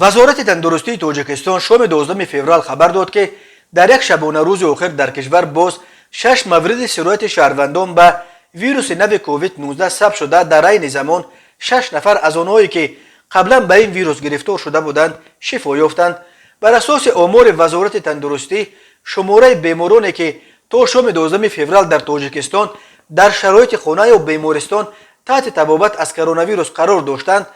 وزارت تندرستی تاجیکستان شام 12 فوریه خبر داد که در یک شبانه روز آخر در کشور باز 6 مورد سرایت شهروندان به ویروس نو کووید 19 ثبت شده. در این زمان 6 نفر از آنهایی که قبلا به این ویروس گرفتار شده بودند شفا یافتند. بر اساس آمار وزارت تندرستی شماره بیمارانی که تا شام 12 فوریه در تاجیکستان در شرایط خانه و بیمارستان تحت طبابت از کرونا ویروس قرار داشتند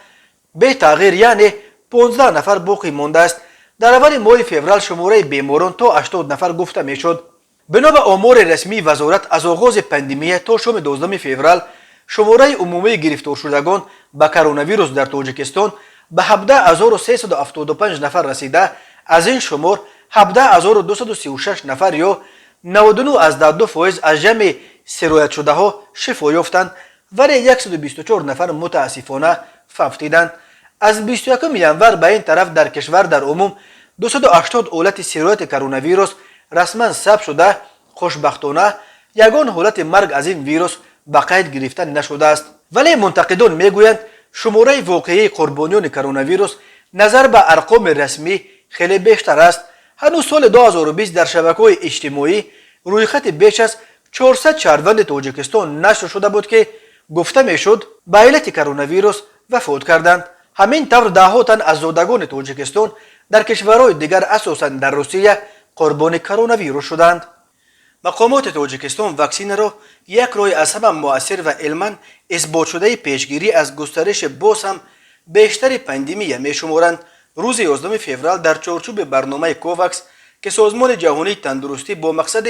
به تغییر یعنی 15 نفر باقی مانده است. در اول ماه فوریه شماره بیماران تا 80 نفر گفته میشد. بنا به آمار رسمی وزارت از آغاز پاندمی تا شام 12 فوریه شماره عمومی گرفتار شدگان به کرونا ویروس در تاجیکستان به 17375 نفر رسیده. از این شمار 17236 نفر یا 99.2% از جمع سرایت شده ها شفا یافتند ولی 124 نفر متاسفانه فوت دیدند. از 21 ینور به این طرف در کشور در عموم 280 حالت سرایت کرونا ویروس رسما ثبت شده. خوشبختانه یگان حالت مرگ از این ویروس به قید گرفته نشده است. ولی منتقدان میگویند شماره واقعی قربانیان کرونا ویروس نظر به ارقام رسمی خیلی بیشتر است. هنوز سال 2020 در شبکه‌های اجتماعی رویخط بیش از 400 شهروند تاجیکستان نشر شده بود که گفته میشد به علت کرونا ویروس وفات کردند. همین طور ده‌ها تن از زادگان تاجیکستان در کشورهای دیگر اساساً در روسیه قربانی کرونا ویروس شدند. مقامات تاجیکستان واکسن را یک راه از همه مؤثر و علما اثبات شده پیشگیری از گسترش باز هم بیشتر پاندمی میشمارند. روز 11 فوریه در چارچوب برنامه کوواکس که سازمان جهانی تندرستی با مقصد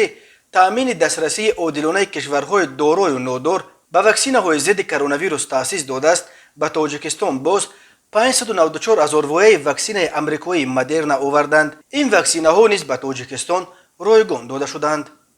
تأمین دسترسی عادلانه کشورهای دارای و نادار به واکسن‌های ضد کرونا ویروس تأسیس داده است، به تاجیکستان باز 594,000 وایه واکسن آمریکایی مدرنا آوردند. این واکسن‌ها نیز به تاجیکستان رایگان داده شدند.